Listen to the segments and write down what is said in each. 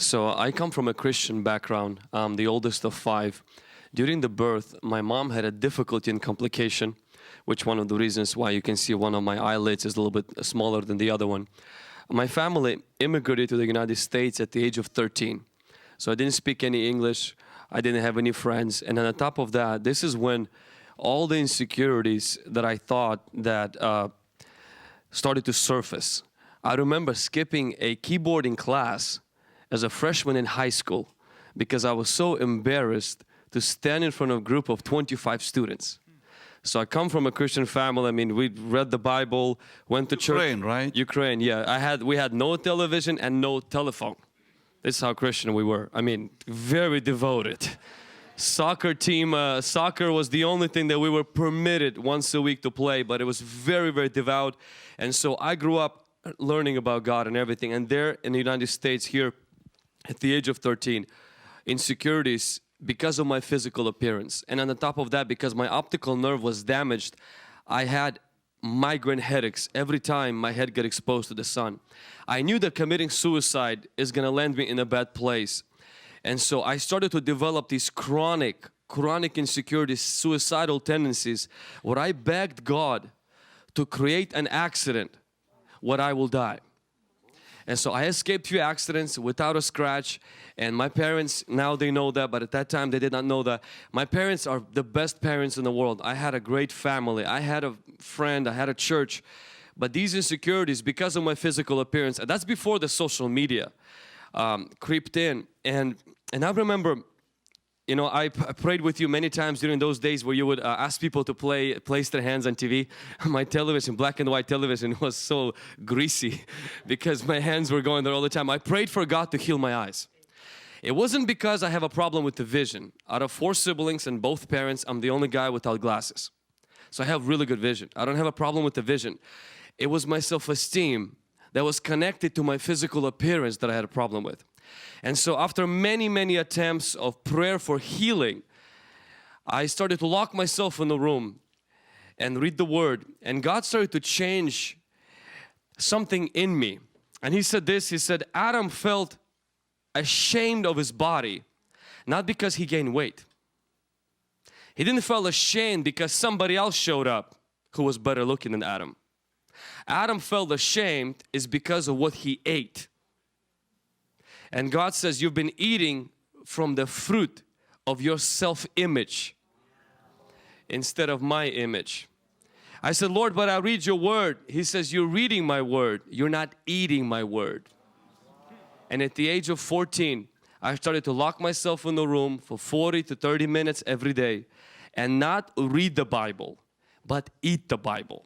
So I come from a Christian background. I'm the oldest of 5. During the birth, my mom had a difficulty and complication, which one of the reasons why you can see one of my eyelids is a little bit smaller than the other one. My family immigrated to the United States at the age of 13. So I didn't speak any English. I didn't have any friends. And on top of that, this is when all the insecurities that I thought that started to surface. I remember skipping a keyboarding class as a freshman in high school because I was so embarrassed to stand in front of a group of 25 students. So I come from a Christian family. I mean, we read the Bible, went to church. Ukraine, right? Ukraine, yeah. We had no television and no telephone. This is how Christian we were. I mean, very devoted. Soccer team, soccer was the only thing that we were permitted once a week to play, but it was very, very devout. And so I grew up learning about God and everything. And there in the United States here, at the age of 13, insecurities because of my physical appearance. And on the top of that, because my optical nerve was damaged, I had migraine headaches every time my head got exposed to the sun. I knew that committing suicide is going to land me in a bad place. And so I started to develop these chronic insecurities, suicidal tendencies, where I begged God to create an accident where I will die. And so I escaped few accidents without a scratch, and my parents, now they know that, but at that time they did not know that. My parents are the best parents in the world. I had a great family. I had a friend. I had a church. But these insecurities, because of my physical appearance, and that's before the social media creeped in. And I remember, you know, I prayed with you many times during those days where you would ask people to place their hands on TV. My television, black and white television, was so greasy because my hands were going there all the time. I prayed for God to heal my eyes. It wasn't because I have a problem with the vision. Out of 4 siblings and both parents, I'm the only guy without glasses. So I have really good vision. I don't have a problem with the vision. It was my self-esteem that was connected to my physical appearance that I had a problem with. And so after many attempts of prayer for healing, I started to lock myself in the room and read the Word. And God started to change something in me. And He said this, He said, Adam felt ashamed of his body, not because he gained weight. He didn't feel ashamed because somebody else showed up who was better looking than Adam. Adam felt ashamed is because of what he ate. And God says, you've been eating from the fruit of your self-image instead of my image. I said, Lord, but I read your word. He says, you're reading my word. You're not eating my word. And at the age of 14, I started to lock myself in the room for 40 to 30 minutes every day and not read the Bible, but eat the Bible.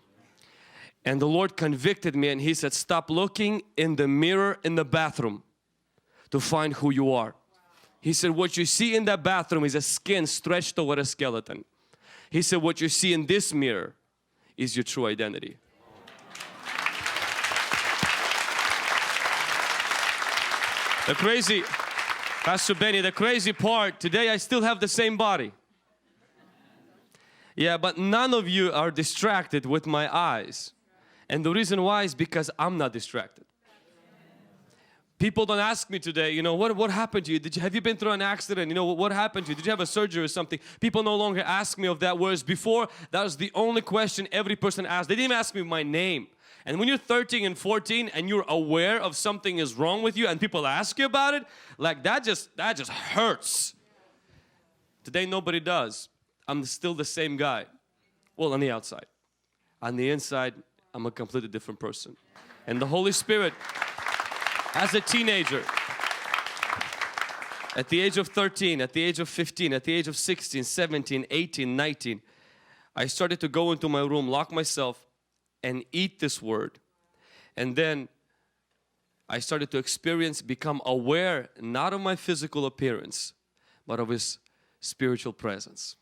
And the Lord convicted me and He said, stop looking in the mirror in the bathroom to find who you are. He said, what you see in that bathroom is a skin stretched over a skeleton. He said, what you see in this mirror is your true identity. Pastor Benny, the crazy part, today I still have the same body. Yeah, but none of you are distracted with my eyes. And the reason why is because I'm not distracted. People don't ask me today, you know, what happened to you? Have you been through an accident? You know, what happened to you? Did you have a surgery or something? People no longer ask me of that, whereas before, that was the only question every person asked. They didn't even ask me my name. And when you're 13 and 14 and you're aware of something is wrong with you and people ask you about it, like that just hurts. Today nobody does. I'm still the same guy. Well, on the outside. On the inside, I'm a completely different person. And the Holy Spirit, as a teenager, at the age of 13, at the age of 15, at the age of 16, 17, 18, 19, I started to go into my room, lock myself, and eat this word. And then I started to become aware, not of my physical appearance, but of His spiritual presence.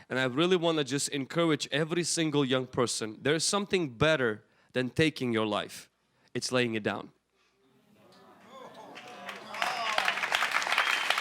And I really want to just encourage every single young person, there is something better than taking your life. It's laying it down.